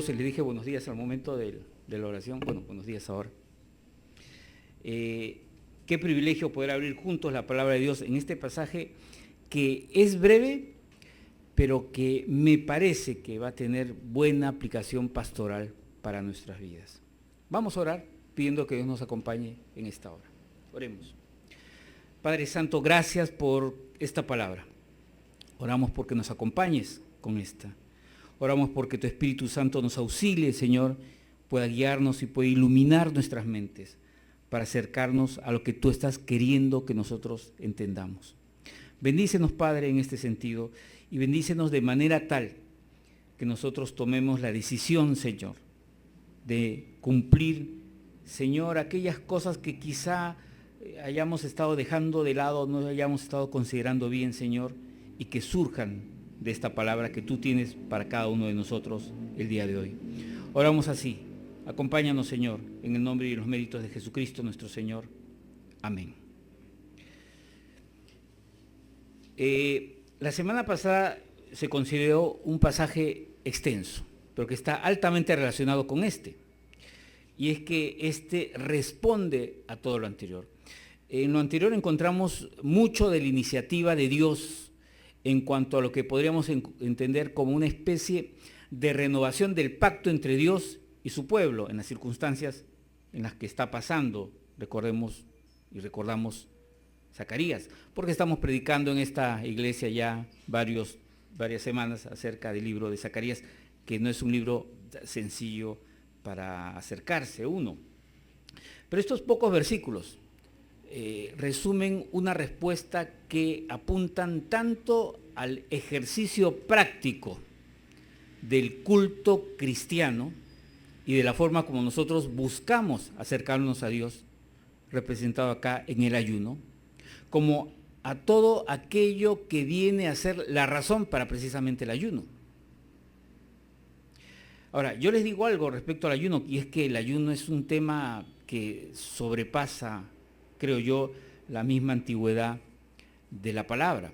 todos, les dije buenos días al momento de la oración. Bueno, buenos días ahora. Qué privilegio poder abrir juntos la palabra de Dios en este pasaje que es breve, pero que me parece que va a tener buena aplicación pastoral para nuestras vidas. Vamos a orar pidiendo que Dios nos acompañe en esta hora. Oremos. Padre Santo, gracias por esta palabra. Oramos porque nos acompañes con esta. Oramos porque tu Espíritu Santo nos auxilie, Señor, pueda guiarnos y pueda iluminar nuestras mentes para acercarnos a lo que tú estás queriendo que nosotros entendamos. Bendícenos, Padre, en este sentido, y bendícenos de manera tal que nosotros tomemos la decisión, Señor, de cumplir, Señor, aquellas cosas que quizá hayamos estado dejando de lado, no hayamos estado considerando bien, Señor, y que surjan de esta palabra que tú tienes para cada uno de nosotros el día de hoy. Oramos así. Acompáñanos, Señor, en el nombre y los méritos de Jesucristo nuestro Señor. Amén. La semana pasada se consideró un pasaje extenso, pero que está altamente relacionado con este. Y es que este responde a todo lo anterior. En lo anterior encontramos mucho de la iniciativa de Dios en cuanto a lo que podríamos entender como una especie de renovación del pacto entre Dios y su pueblo en las circunstancias en las que está pasando. Recordemos y recordamos Zacarías, porque estamos predicando en esta iglesia ya varias semanas acerca del libro de Zacarías, que no es un libro sencillo para acercarse uno. Pero estos pocos versículos resumen una respuesta que apuntan tanto al ejercicio práctico del culto cristiano y de la forma como nosotros buscamos acercarnos a Dios, representado acá en el ayuno, como a todo aquello que viene a ser la razón para precisamente el ayuno. Ahora, yo les digo algo respecto al ayuno, y es que el ayuno es un tema que sobrepasa, creo yo, la misma antigüedad de la palabra.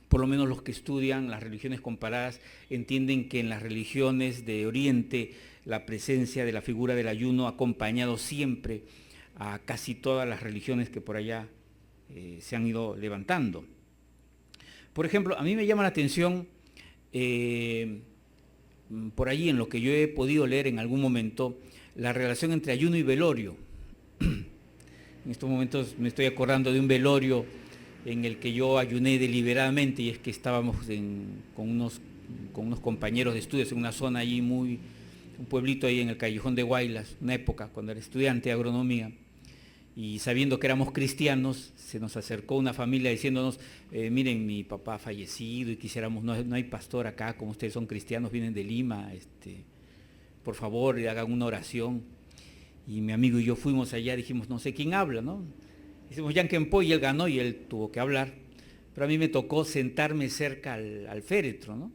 Por lo menos los que estudian las religiones comparadas entienden que en las religiones de Oriente la presencia de la figura del ayuno ha acompañado siempre a casi todas las religiones que por allá se han ido levantando. Por ejemplo, a mí me llama la atención por allí, en lo que yo he podido leer en algún momento, la relación entre ayuno y velorio. En estos momentos me estoy acordando de un velorio en el que yo ayuné deliberadamente, y es que estábamos con unos compañeros de estudios en una zona allí un pueblito ahí en el Callejón de Guaylas, una época cuando era estudiante de agronomía, y sabiendo que éramos cristianos, se nos acercó una familia diciéndonos, miren, mi papá ha fallecido y quisiéramos, no hay pastor acá, como ustedes son cristianos, vienen de Lima, por favor, hagan una oración. Y mi amigo y yo fuimos allá, dijimos, no sé quién habla, ¿no? Hicimos Yankenpo y él ganó y él tuvo que hablar. Pero a mí me tocó sentarme cerca al féretro, ¿no?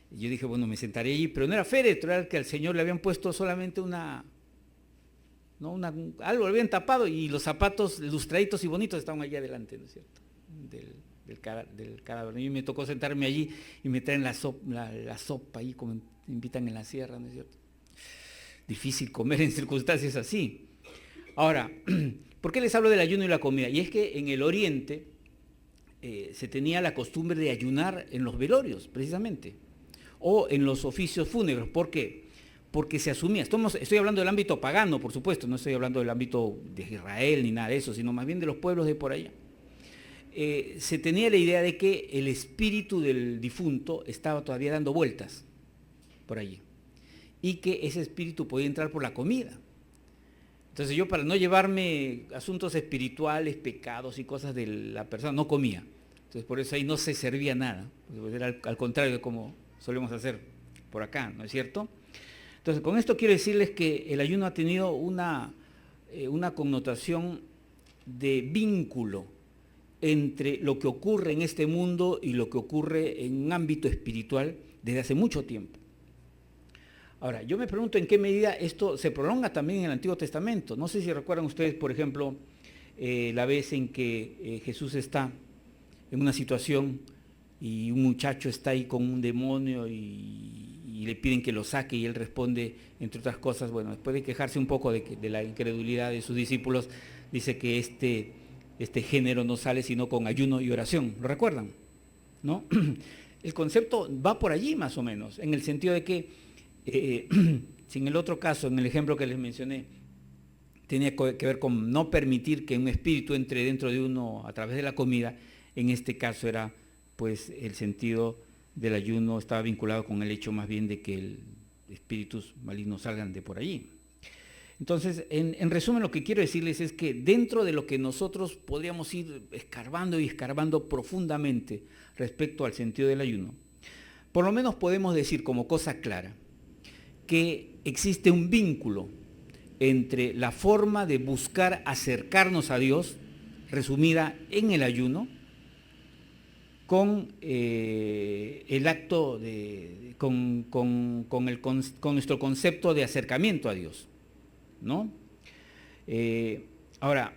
Y yo dije, bueno, me sentaré allí, pero no era féretro, era que al Señor le habían puesto solamente algo, le habían tapado, y los zapatos lustraditos y bonitos estaban allí adelante, ¿no es cierto? Del cadáver. A mí me tocó sentarme allí y me traen la sopa ahí, como me invitan en la sierra, ¿no es cierto? Difícil comer en circunstancias así. Ahora, ¿por qué les hablo del ayuno y la comida? Y es que en el Oriente se tenía la costumbre de ayunar en los velorios, precisamente, o en los oficios fúnebres. ¿Por qué? Porque se asumía, estoy hablando del ámbito pagano, por supuesto, no estoy hablando del ámbito de Israel ni nada de eso, sino más bien de los pueblos de por allá. Se tenía la idea de que el espíritu del difunto estaba todavía dando vueltas por allí, y que ese espíritu podía entrar por la comida. Entonces yo, para no llevarme asuntos espirituales, pecados y cosas de la persona, no comía. Entonces por eso ahí no se servía nada, era al contrario de como solemos hacer por acá, ¿no es cierto? Entonces con esto quiero decirles que el ayuno ha tenido una connotación de vínculo entre lo que ocurre en este mundo y lo que ocurre en un ámbito espiritual desde hace mucho tiempo. Ahora, yo me pregunto en qué medida esto se prolonga también en el Antiguo Testamento. No sé si recuerdan ustedes, por ejemplo, la vez en que Jesús está en una situación y un muchacho está ahí con un demonio y y le piden que lo saque y él responde, entre otras cosas, bueno, después de quejarse un poco de la incredulidad de sus discípulos, dice que este género no sale sino con ayuno y oración. ¿Lo recuerdan? ¿No? El concepto va por allí más o menos, en el sentido de que, si en el otro caso, en el ejemplo que les mencioné, tenía que ver con no permitir que un espíritu entre dentro de uno a través de la comida, en este caso era, pues, el sentido del ayuno estaba vinculado con el hecho más bien de que espíritus malignos salgan de por allí. Entonces, en resumen, lo que quiero decirles es que dentro de lo que nosotros podríamos ir escarbando y escarbando profundamente respecto al sentido del ayuno, por lo menos podemos decir como cosa clara que existe un vínculo entre la forma de buscar acercarnos a Dios, resumida en el ayuno, con el acto con nuestro concepto de acercamiento a Dios, ¿no? Ahora,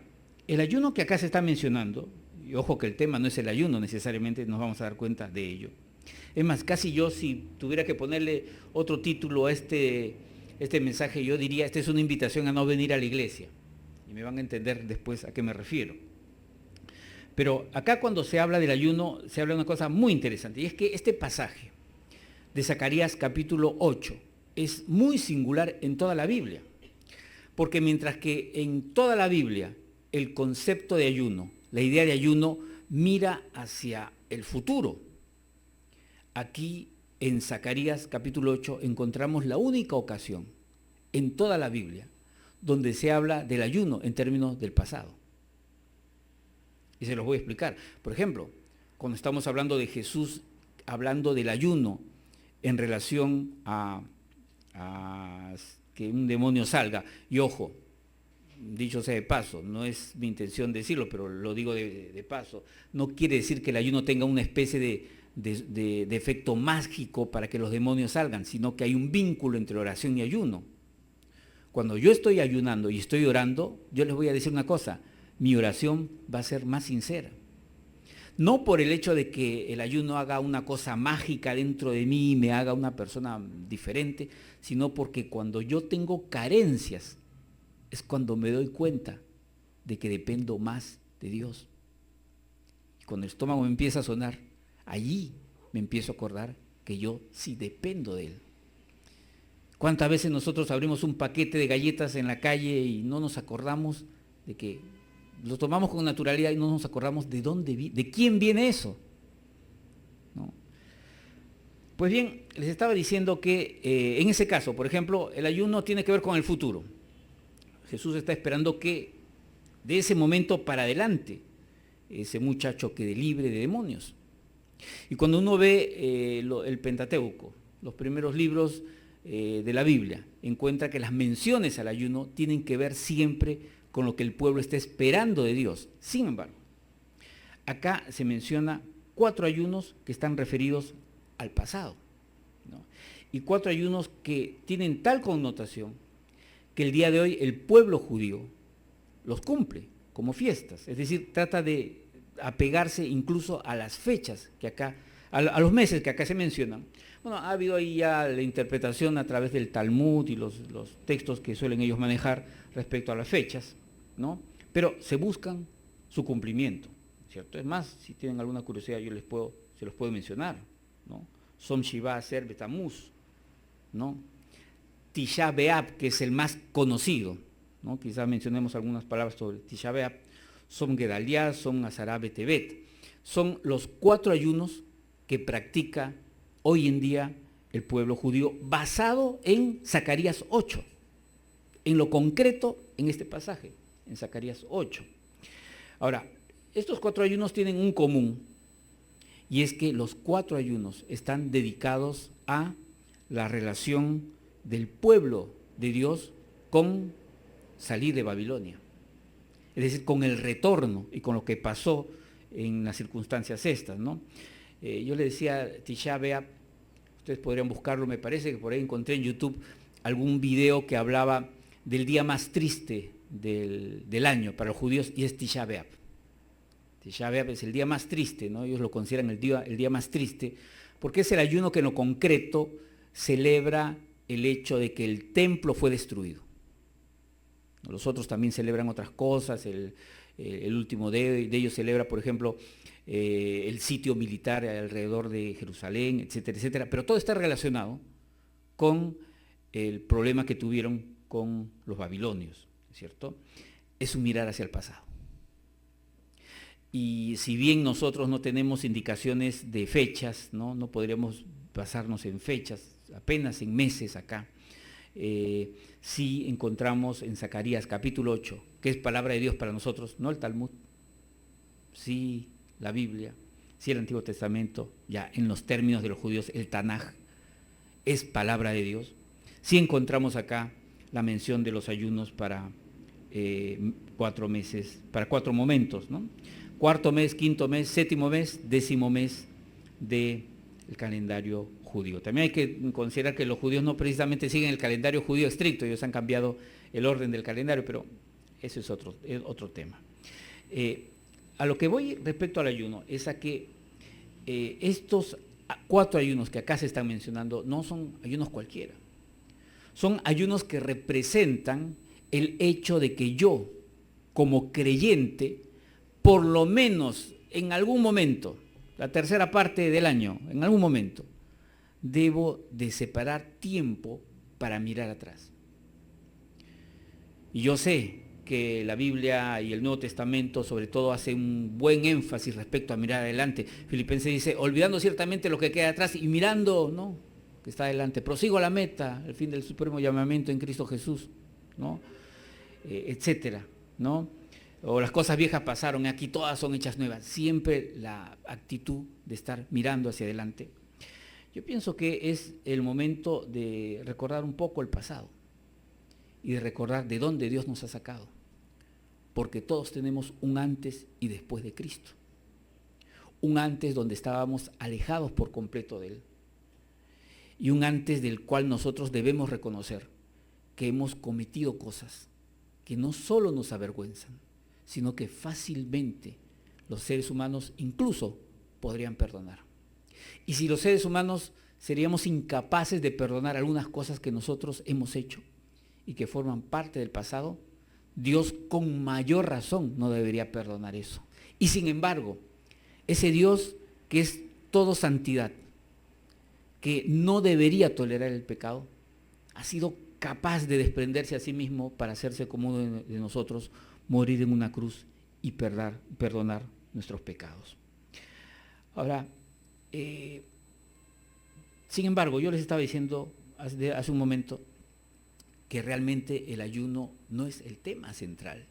el ayuno que acá se está mencionando, y ojo que el tema no es el ayuno necesariamente, nos vamos a dar cuenta de ello. Es más, casi yo si tuviera que ponerle otro título a este mensaje, yo diría, esta es una invitación a no venir a la iglesia. Y me van a entender después a qué me refiero. Pero acá cuando se habla del ayuno, se habla de una cosa muy interesante, y es que este pasaje de Zacarías capítulo 8 es muy singular en toda la Biblia. Porque mientras que en toda la Biblia el concepto de ayuno, la idea de ayuno, mira hacia el futuro, aquí en Zacarías capítulo 8 encontramos la única ocasión en toda la Biblia donde se habla del ayuno en términos del pasado. Y se los voy a explicar. Por ejemplo, cuando estamos hablando de Jesús, hablando del ayuno en relación a que un demonio salga, y ojo, dicho sea de paso, no es mi intención decirlo, pero lo digo de paso, no quiere decir que el ayuno tenga una especie de efecto mágico para que los demonios salgan, sino que hay un vínculo entre oración y ayuno. Cuando yo estoy ayunando y estoy orando, yo les voy a decir una cosa, mi oración va a ser más sincera. No por el hecho de que el ayuno haga una cosa mágica dentro de mí y me haga una persona diferente, sino porque cuando yo tengo carencias, es cuando me doy cuenta de que dependo más de Dios. Y cuando el estómago me empieza a sonar, allí me empiezo a acordar que yo sí dependo de Él. ¿Cuántas veces nosotros abrimos un paquete de galletas en la calle y no nos acordamos de que lo tomamos con naturalidad y no nos acordamos de de quién viene eso? ¿No? Pues bien, les estaba diciendo que en ese caso, por ejemplo, el ayuno tiene que ver con el futuro. Jesús está esperando que de ese momento para adelante ese muchacho quede libre de demonios. Y cuando uno ve el Pentateuco, los primeros libros de la Biblia, encuentra que las menciones al ayuno tienen que ver siempre con lo que el pueblo está esperando de Dios. Sin embargo, acá se menciona 4 ayunos que están referidos al pasado, ¿no? Y 4 ayunos que tienen tal connotación que el día de hoy el pueblo judío los cumple como fiestas, es decir, trata de apegarse incluso a las fechas que acá, a los meses que acá se mencionan. Bueno, ha habido ahí ya la interpretación a través del Talmud y los textos que suelen ellos manejar respecto a las fechas, ¿no? Pero se buscan su cumplimiento, ¿cierto? Es más, si tienen alguna curiosidad yo se los puedo mencionar, ¿no? Som Shiva Aser Betamuz, ¿no? Tisha B'Av, que es el más conocido, ¿no? Quizás mencionemos algunas palabras sobre Tisha B'Av. Som Gedaliah, Som Azara Betebet. Son los 4 ayunos que practica hoy en día el pueblo judío, basado en Zacarías 8, en lo concreto en este pasaje, en Zacarías 8. Ahora, estos 4 ayunos tienen un común, y es que los 4 ayunos están dedicados a la relación del pueblo de Dios con salir de Babilonia. Es decir, con el retorno y con lo que pasó en las circunstancias estas, ¿no? Yo le decía Tisha B'Av, ustedes podrían buscarlo, me parece que por ahí encontré en YouTube algún video que hablaba del día más triste del año para los judíos, y es Tisha B'Av. Tisha B'Av es el día más triste, ¿no? Ellos lo consideran el día más triste, porque es el ayuno que en lo concreto celebra el hecho de que el templo fue destruido. Los otros también celebran otras cosas, el último de ellos celebra, por ejemplo, el sitio militar alrededor de Jerusalén, etcétera, etcétera, pero todo está relacionado con el problema que tuvieron con los babilonios, ¿cierto? Es un mirar hacia el pasado. Y si bien nosotros no tenemos indicaciones de fechas, no podríamos basarnos en fechas, apenas en meses acá, sí encontramos en Zacarías capítulo 8, que es palabra de Dios para nosotros, no el Talmud, sí la Biblia, sí el Antiguo Testamento, ya en los términos de los judíos, el Tanaj, es palabra de Dios. Sí encontramos acá la mención de los ayunos para 4 meses, para 4 momentos, ¿no? Cuarto mes, quinto mes, séptimo mes, 10º mes del calendario judío. También hay que considerar que los judíos no precisamente siguen el calendario judío estricto, ellos han cambiado el orden del calendario, pero eso es otro tema. A lo que voy respecto al ayuno es a que estos 4 ayunos que acá se están mencionando no son ayunos cualquiera. Son ayunos que representan el hecho de que yo, como creyente, por lo menos en algún momento, la tercera parte del año, en algún momento, debo de separar tiempo para mirar atrás. Y yo sé que la Biblia y el Nuevo Testamento sobre todo hace un buen énfasis respecto a mirar adelante. Filipenses dice, olvidando ciertamente lo que queda atrás y mirando, ¿no?, que está adelante. Prosigo a la meta, el fin del supremo llamamiento en Cristo Jesús, ¿no? Etcétera, ¿no? O las cosas viejas pasaron, aquí todas son hechas nuevas. Siempre la actitud de estar mirando hacia adelante. Yo pienso que es el momento de recordar un poco el pasado y de recordar de dónde Dios nos ha sacado. Porque todos tenemos un antes y después de Cristo. Un antes donde estábamos alejados por completo de Él. Y un antes del cual nosotros debemos reconocer que hemos cometido cosas que no solo nos avergüenzan, sino que fácilmente los seres humanos incluso podrían perdonar. Y si los seres humanos seríamos incapaces de perdonar algunas cosas que nosotros hemos hecho y que forman parte del pasado, Dios con mayor razón no debería perdonar eso. Y sin embargo, ese Dios que es todo santidad, que no debería tolerar el pecado, ha sido capaz de desprenderse a sí mismo para hacerse como uno de nosotros, morir en una cruz y perdonar nuestros pecados. Ahora, sin embargo, yo les estaba diciendo hace un momento que realmente el ayuno no es el tema central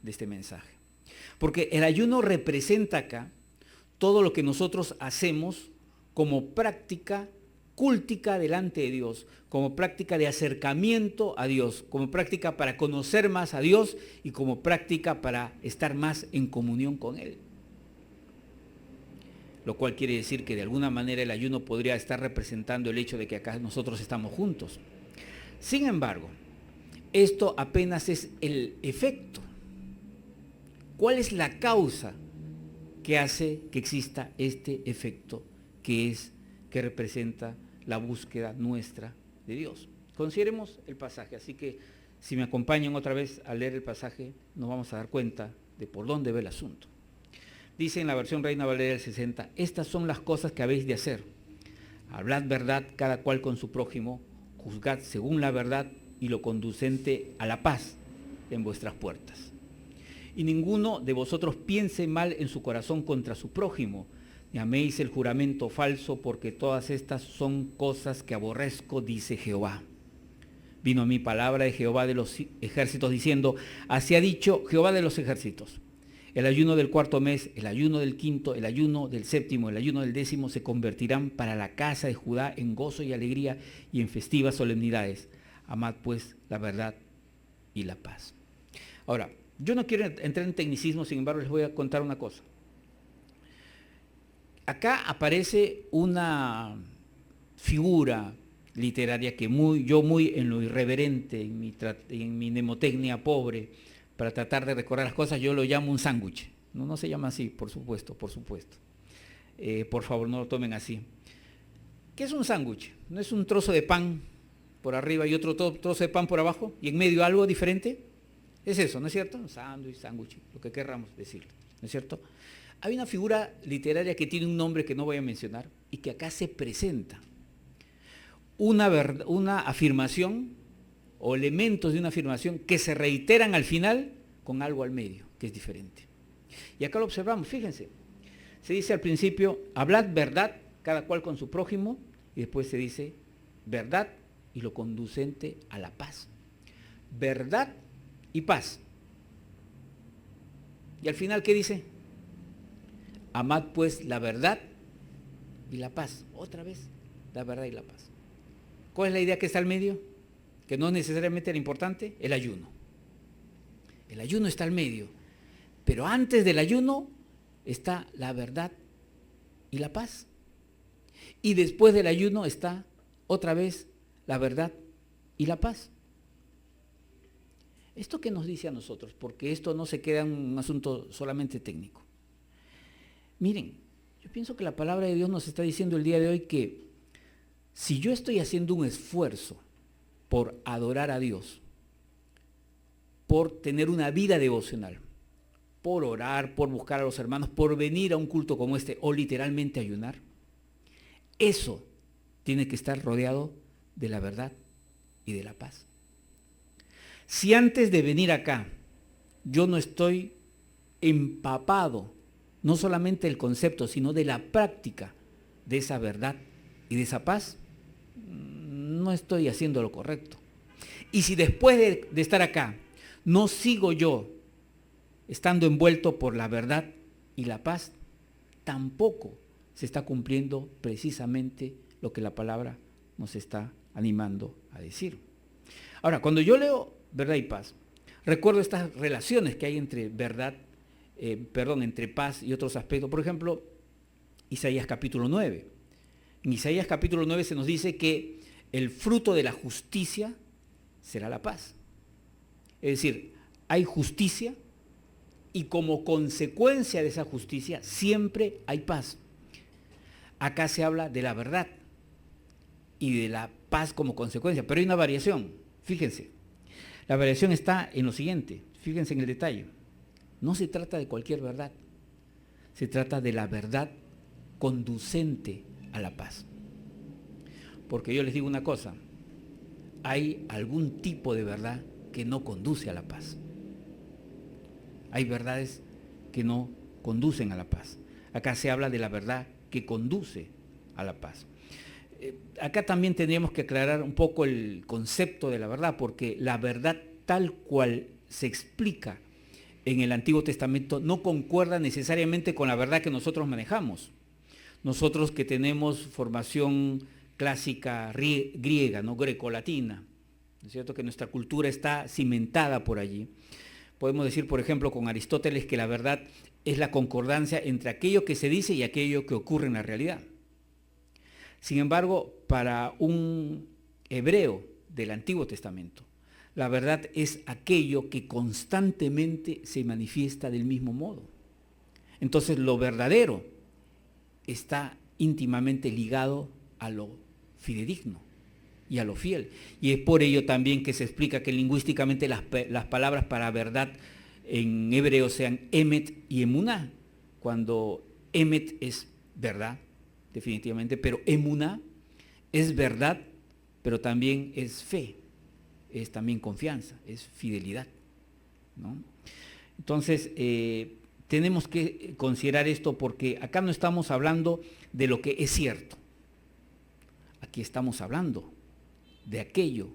de este mensaje. Porque el ayuno representa acá todo lo que nosotros hacemos como práctica cúltica delante de Dios, como práctica de acercamiento a Dios, como práctica para conocer más a Dios y como práctica para estar más en comunión con Él. Lo cual quiere decir que de alguna manera el ayuno podría estar representando el hecho de que acá nosotros estamos juntos. Sin embargo, esto apenas es el efecto. ¿Cuál es la causa que hace que exista este efecto que representa la búsqueda nuestra de Dios? Consideremos el pasaje, así que si me acompañan otra vez a leer el pasaje, nos vamos a dar cuenta de por dónde va el asunto. Dice en la versión Reina Valera del 60, estas son las cosas que habéis de hacer. Hablad verdad cada cual con su prójimo, juzgad según la verdad y lo conducente a la paz en vuestras puertas. Y ninguno de vosotros piense mal en su corazón contra su prójimo, ni améis el juramento falso, porque todas estas son cosas que aborrezco, dice Jehová. Vino a mí palabra de Jehová de los ejércitos diciendo, así ha dicho Jehová de los ejércitos. El ayuno del 4º mes, el ayuno del 5º, el ayuno del 7º, el ayuno del 10º se convertirán para la casa de Judá en gozo y alegría y en festivas solemnidades. Amad pues la verdad y la paz. Ahora, yo no quiero entrar en tecnicismo, sin embargo les voy a contar una cosa. Acá aparece una figura literaria que yo muy en lo irreverente, en mi mnemotecnia pobre, para tratar de recordar las cosas, yo lo llamo un sándwich. No se llama así, por supuesto. Por favor, no lo tomen así. ¿Qué es un sándwich? ¿No es un trozo de pan por arriba y otro trozo de pan por abajo y en medio algo diferente? Es eso, ¿no es cierto? Un sándwich, lo que querramos decir, ¿no es cierto? Hay una figura literaria que tiene un nombre que no voy a mencionar y que acá se presenta. Una afirmación o elementos de una afirmación que se reiteran al final con algo al medio, que es diferente. Y acá lo observamos, fíjense. Se dice al principio, hablad verdad, cada cual con su prójimo, y después se dice, verdad y lo conducente a la paz. Verdad y paz. Y al final, ¿qué dice? Amad pues la verdad y la paz. Otra vez, la verdad y la paz. ¿Cuál es la idea que está al medio? Que no necesariamente era importante, el ayuno. El ayuno está al medio, pero antes del ayuno está la verdad y la paz. Y después del ayuno está otra vez la verdad y la paz. ¿Esto qué nos dice a nosotros? Porque esto no se queda en un asunto solamente técnico. Miren, yo pienso que la palabra de Dios nos está diciendo el día de hoy que si yo estoy haciendo un esfuerzo por adorar a Dios, por tener una vida devocional, por orar, por buscar a los hermanos, por venir a un culto como este o literalmente ayunar, eso tiene que estar rodeado de la verdad y de la paz. Si antes de venir acá yo no estoy empapado, no solamente del concepto, sino de la práctica de esa verdad y de esa paz, no estoy haciendo lo correcto. Y si después de estar acá no sigo yo estando envuelto por la verdad y la paz, tampoco se está cumpliendo precisamente lo que la palabra nos está animando a decir. Ahora, cuando yo leo verdad y paz, recuerdo estas relaciones que hay entre entre paz y otros aspectos. Por ejemplo, Isaías capítulo 9. En Isaías capítulo 9 se nos dice que el fruto de la justicia será la paz. Es decir, hay justicia y como consecuencia de esa justicia siempre hay paz. Acá se habla de la verdad y de la paz como consecuencia, pero hay una variación. Fíjense, la variación está en lo siguiente, fíjense en el detalle. No se trata de cualquier verdad, se trata de la verdad conducente a la paz. Porque yo les digo una cosa, hay algún tipo de verdad que no conduce a la paz. Hay verdades que no conducen a la paz. Acá se habla de la verdad que conduce a la paz. Acá también tendríamos que aclarar un poco el concepto de la verdad, porque la verdad tal cual se explica en el Antiguo Testamento no concuerda necesariamente con la verdad que nosotros manejamos. Nosotros que tenemos formación clásica griega, no grecolatina, ¿no es cierto? Que nuestra cultura está cimentada por allí. Podemos decir, por ejemplo, con Aristóteles que la verdad es la concordancia entre aquello que se dice y aquello que ocurre en la realidad. Sin embargo, para un hebreo del Antiguo Testamento, la verdad es aquello que constantemente se manifiesta del mismo modo. Entonces, lo verdadero está íntimamente ligado a lo fidedigno y a lo fiel. Y es por ello también que se explica que lingüísticamente las palabras para verdad en hebreo sean emet y emuná, cuando emet es verdad, definitivamente, pero emuná es verdad, pero también es fe, es también confianza, es fidelidad, ¿no? Entonces, tenemos que considerar esto porque acá no estamos hablando de lo que es cierto. Aquí estamos hablando de aquello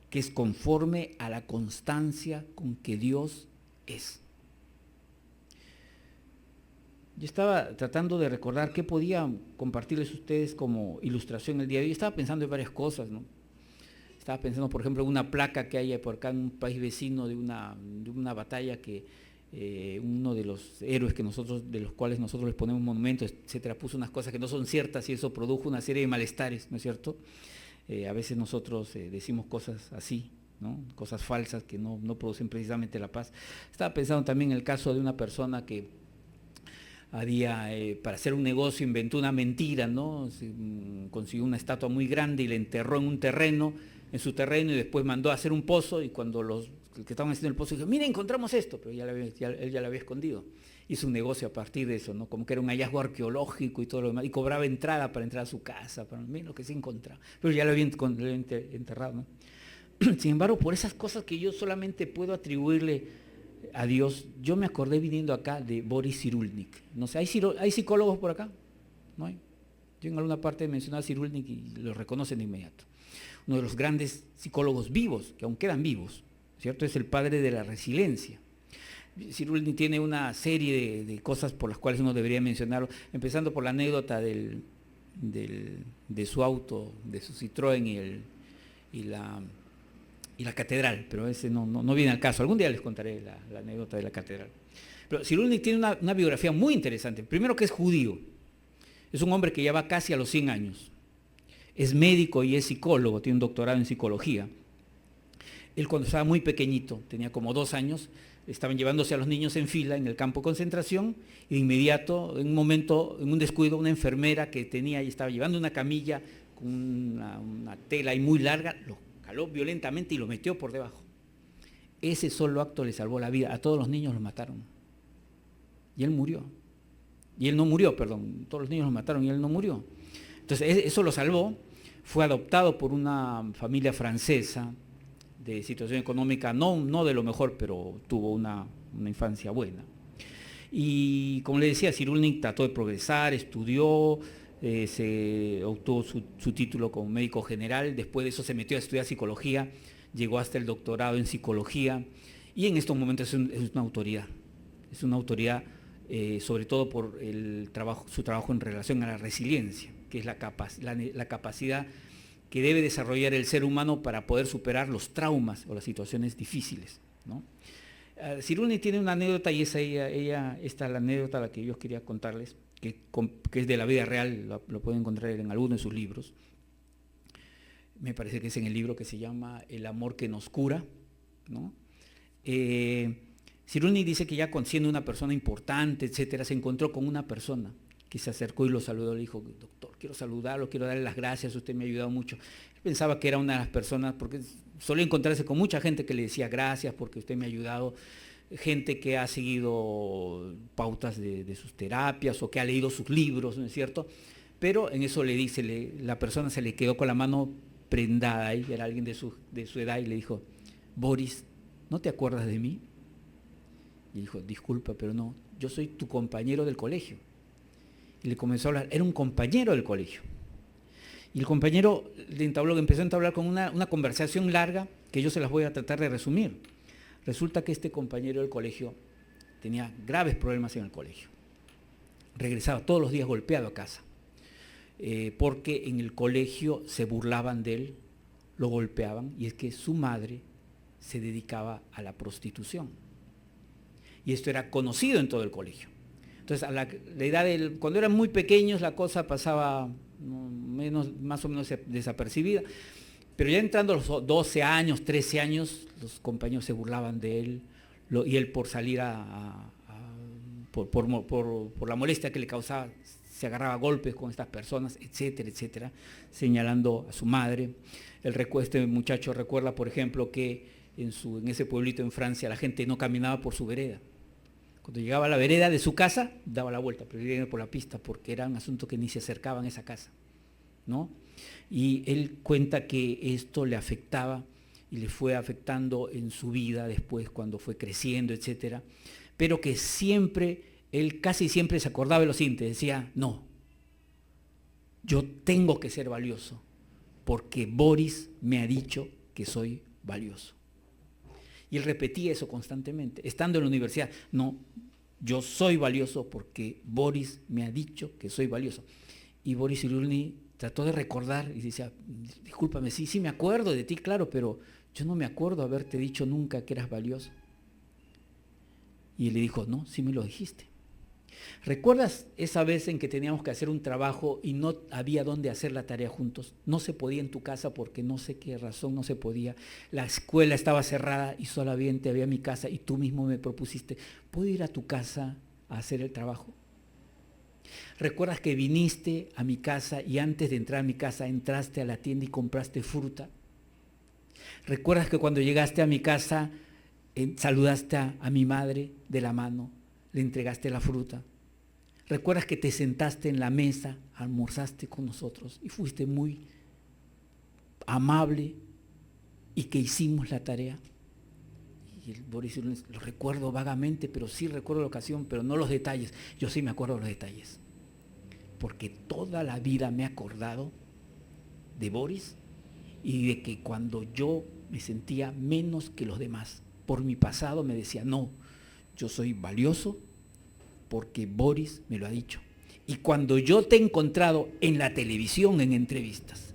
que es conforme a la constancia con que Dios es. Yo estaba tratando de recordar qué podía compartirles a ustedes como ilustración el día de hoy. Estaba pensando en varias cosas, ¿no? Estaba pensando, por ejemplo, en una placa que hay por acá en un país vecino de una batalla que uno de los héroes de los cuales nosotros les ponemos monumentos, etcétera, puso unas cosas que no son ciertas y eso produjo una serie de malestares, ¿no es cierto? A veces nosotros decimos cosas así, ¿no? Cosas falsas que no producen precisamente la paz. Estaba pensando también en el caso de una persona que para hacer un negocio inventó una mentira, ¿no? Consiguió una estatua muy grande y la enterró en su terreno, y después mandó a hacer un pozo, y cuando los que estaban haciendo el pozo dijeron, mira, encontramos esto, pero él ya lo había escondido. Hizo un negocio a partir de eso, ¿no? Como que era un hallazgo arqueológico y todo lo demás, y cobraba entrada para entrar a su casa, para ver lo que se encontraba, pero ya lo había enterrado, ¿no? Sin embargo, por esas cosas que yo solamente puedo atribuirle a Dios, yo me acordé viniendo acá de Boris Cyrulnik. No sé, ¿hay psicólogos por acá? ¿No hay? Yo en alguna parte mencionaba a Cyrulnik y lo reconocen de inmediato. Uno de los grandes psicólogos vivos, que aún quedan vivos, ¿cierto? Es el padre de la resiliencia. Cyrulnik tiene una serie de cosas por las cuales uno debería mencionarlo, empezando por la anécdota de su auto, de su Citroën y la catedral, pero ese no viene al caso. Algún día les contaré la anécdota de la catedral. Pero Cyrulnik tiene una biografía muy interesante. Primero, que es judío. Es un hombre que ya va casi a los 100 años. Es médico y es psicólogo, tiene un doctorado en psicología. Él, cuando estaba muy pequeñito, tenía como 2 años, estaban llevándose a los niños en fila en el campo de concentración, y de inmediato, en un momento, en un descuido, una enfermera que tenía y estaba llevando una camilla con una tela ahí muy larga, lo jaló violentamente y lo metió por debajo. Ese solo acto le salvó la vida. A todos los niños los mataron. Y él murió. Y él no murió, perdón. Todos los niños los mataron y él no murió. Entonces, eso lo salvó. Fue adoptado por una familia francesa de situación económica no de lo mejor, pero tuvo una infancia buena. Y como le decía, Cyrulnik trató de progresar, estudió, se obtuvo su título como médico general. Después de eso se metió a estudiar psicología, llegó hasta el doctorado en psicología, y en estos momentos es una autoridad. Es una autoridad sobre todo por su trabajo en relación a la resiliencia, que es la capacidad que debe desarrollar el ser humano para poder superar los traumas o las situaciones difíciles, ¿no? Cyrulnik tiene una anécdota, y esta es la anécdota a la que yo quería contarles, que es de la vida real, lo pueden encontrar en alguno de sus libros. Me parece que es en el libro que se llama El amor que nos cura, ¿no? Cyrulnik dice que ya siendo una persona importante, etcétera, se encontró con una persona que se acercó y lo saludó. Le dijo, doctor, quiero saludarlo, quiero darle las gracias, usted me ha ayudado mucho. Él pensaba que era una de las personas, porque solía encontrarse con mucha gente que le decía gracias porque usted me ha ayudado, gente que ha seguido pautas de sus terapias o que ha leído sus libros, ¿no es cierto? Pero en eso le dice, la persona se le quedó con la mano prendada ahí, era alguien de su edad, y le dijo, Boris, ¿no te acuerdas de mí? Y dijo, disculpa, pero no, yo soy tu compañero del colegio. Y le comenzó a hablar, era un compañero del colegio. Y el compañero empezó a entablar con una conversación larga, que yo se las voy a tratar de resumir. Resulta que este compañero del colegio tenía graves problemas en el colegio. Regresaba todos los días golpeado a casa, porque en el colegio se burlaban de él, lo golpeaban, y es que su madre se dedicaba a la prostitución. Y esto era conocido en todo el colegio. Entonces, a la edad cuando eran muy pequeños, la cosa pasaba más o menos desapercibida, pero ya entrando a los 12 años, 13 años, los compañeros se burlaban de él, y él, por salir por la molestia que le causaba, se agarraba a golpes con estas personas, etcétera, etcétera, señalando a su madre. Este muchacho recuerda, por ejemplo, que en ese pueblito en Francia la gente no caminaba por su vereda. Cuando llegaba a la vereda de su casa, daba la vuelta, prefería ir por la pista, porque era un asunto que ni se acercaban a esa casa, ¿no? Y él cuenta que esto le afectaba y le fue afectando en su vida después, cuando fue creciendo, etcétera, pero que él casi siempre se acordaba de lo siguiente, decía, no, yo tengo que ser valioso, porque Boris me ha dicho que soy valioso. Y él repetía eso constantemente, estando en la universidad. No, yo soy valioso porque Boris me ha dicho que soy valioso. Y Boris Cyrulnik trató de recordar y decía, discúlpame, sí me acuerdo de ti, claro, pero yo no me acuerdo haberte dicho nunca que eras valioso. Y él le dijo, no, sí me lo dijiste. ¿Recuerdas esa vez en que teníamos que hacer un trabajo y no había dónde hacer la tarea juntos? No se podía en tu casa porque no sé qué razón no se podía. La escuela estaba cerrada y solamente había mi casa, y tú mismo me propusiste, ¿puedo ir a tu casa a hacer el trabajo? ¿Recuerdas que viniste a mi casa y antes de entrar a mi casa entraste a la tienda y compraste fruta? ¿Recuerdas que cuando llegaste a mi casa saludaste a mi madre de la mano, le entregaste la fruta? ¿Recuerdas que te sentaste en la mesa, almorzaste con nosotros y fuiste muy amable y que hicimos la tarea? Y el Boris lo recuerdo vagamente, pero sí recuerdo la ocasión, pero no los detalles. Yo sí me acuerdo los detalles, porque toda la vida me he acordado de Boris y de que cuando yo me sentía menos que los demás, por mi pasado me decía, no, yo soy valioso porque Boris me lo ha dicho. Y cuando yo te he encontrado en la televisión, en entrevistas,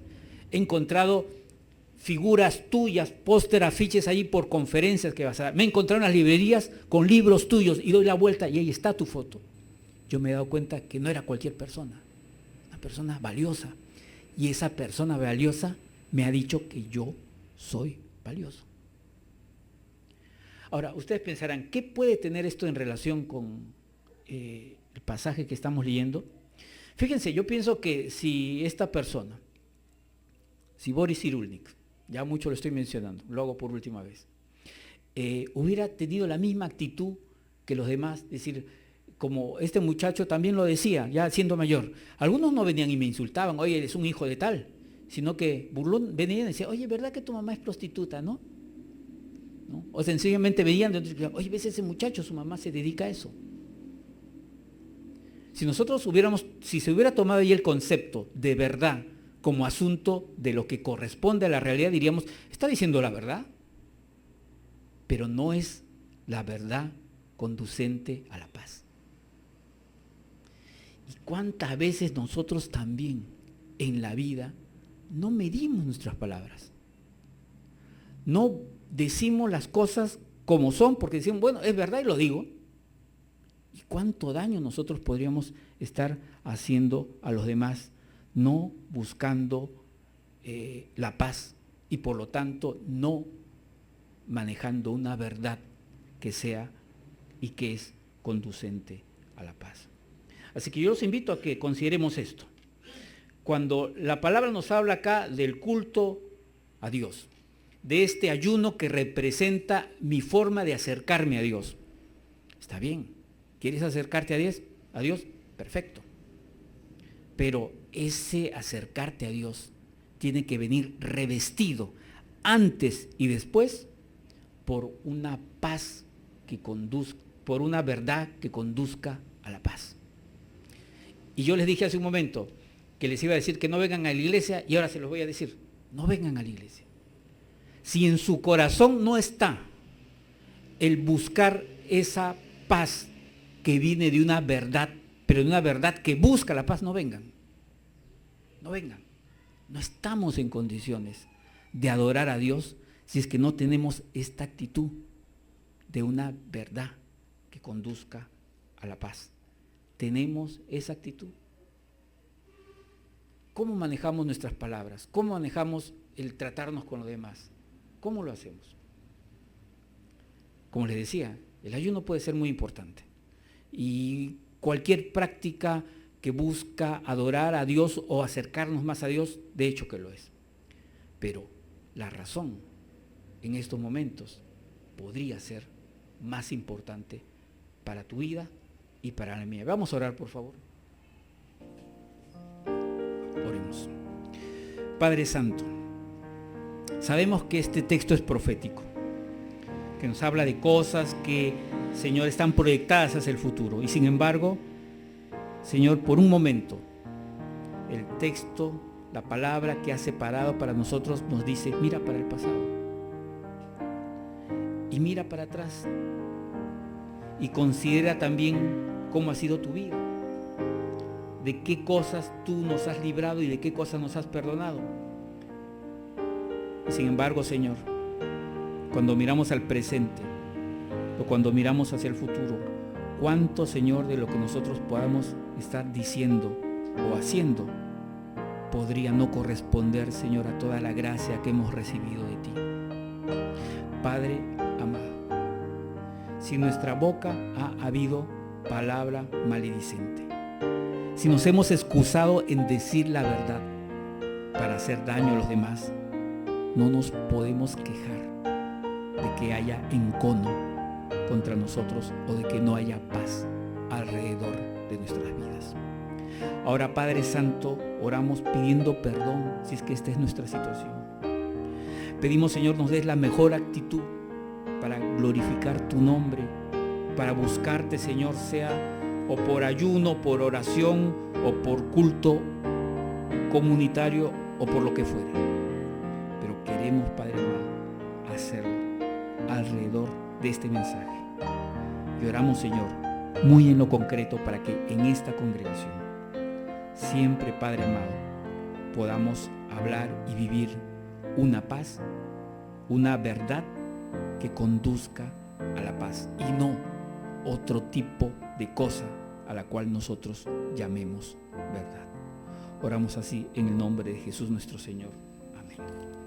he encontrado figuras tuyas, póster, afiches allí por conferencias que vas a dar. Me he encontrado en las librerías con libros tuyos y doy la vuelta y ahí está tu foto. Yo me he dado cuenta que no era cualquier persona, una persona valiosa. Y esa persona valiosa me ha dicho que yo soy valioso. Ahora, ustedes pensarán, ¿qué puede tener esto en relación con el pasaje que estamos leyendo? Fíjense, yo pienso que si esta persona, si Boris Cyrulnik, ya mucho lo estoy mencionando, lo hago por última vez, hubiera tenido la misma actitud que los demás, es decir, como este muchacho también lo decía, ya siendo mayor, algunos no venían y me insultaban, oye, eres un hijo de tal, sino que burlón venían y decían, oye, ¿verdad que tu mamá es prostituta, no? ¿No? O sencillamente veían, oye, ves ese muchacho, su mamá se dedica a eso. Si se hubiera tomado ahí el concepto de verdad como asunto de lo que corresponde a la realidad, diríamos, está diciendo la verdad, pero no es la verdad conducente a la paz. ¿Y cuántas veces nosotros también en la vida no medimos nuestras palabras? No decimos las cosas como son, porque decimos, bueno, es verdad y lo digo. ¿Y cuánto daño nosotros podríamos estar haciendo a los demás, no buscando la paz y por lo tanto no manejando una verdad que sea y que es conducente a la paz? Así que yo los invito a que consideremos esto. Cuando la palabra nos habla acá del culto a Dios, de este ayuno que representa mi forma de acercarme a Dios, está bien. ¿Quieres acercarte a Dios? Perfecto. Pero ese acercarte a Dios tiene que venir revestido antes y después por una paz que conduzca, por una verdad que conduzca a la paz. Y yo les dije hace un momento que les iba a decir que no vengan a la iglesia y ahora se los voy a decir, no vengan a la iglesia. Si en su corazón no está el buscar esa paz que viene de una verdad, pero de una verdad que busca la paz, no vengan. No vengan. No estamos en condiciones de adorar a Dios si es que no tenemos esta actitud de una verdad que conduzca a la paz. ¿Tenemos esa actitud? ¿Cómo manejamos nuestras palabras? ¿Cómo manejamos el tratarnos con los demás? ¿Cómo lo hacemos? Como les decía, el ayuno puede ser muy importante. Y cualquier práctica que busca adorar a Dios o acercarnos más a Dios, de hecho que lo es. Pero la razón en estos momentos podría ser más importante para tu vida y para la mía. Vamos a orar, por favor. Oremos. Padre Santo, sabemos que este texto es profético, que nos habla de cosas que, Señor, están proyectadas hacia el futuro. Y sin embargo, Señor, por un momento, el texto, la palabra que has separado para nosotros nos dice, mira para el pasado y mira para atrás y considera también cómo ha sido tu vida, de qué cosas tú nos has librado y de qué cosas nos has perdonado. Y sin embargo, Señor, cuando miramos al presente o cuando miramos hacia el futuro, cuánto, Señor, de lo que nosotros podamos estar diciendo o haciendo podría no corresponder, Señor, a toda la gracia que hemos recibido de ti. Padre amado, si en nuestra boca ha habido palabra maledicente, si nos hemos excusado en decir la verdad para hacer daño a los demás, no nos podemos quejar de que haya encono contra nosotros o de que no haya paz alrededor de nuestras vidas. Ahora, Padre Santo, oramos pidiendo perdón si es que esta es nuestra situación. Pedimos, Señor, nos des la mejor actitud para glorificar tu nombre, para buscarte, Señor, sea o por ayuno, por oración o por culto comunitario o por lo que fuere. Pero queremos, Padre amado, hacerlo alrededor de este mensaje. Y oramos, Señor, muy en lo concreto para que en esta congregación siempre, Padre amado, podamos hablar y vivir una paz, una verdad que conduzca a la paz y no otro tipo de cosa a la cual nosotros llamemos verdad. Oramos así en el nombre de Jesús nuestro Señor. Amén.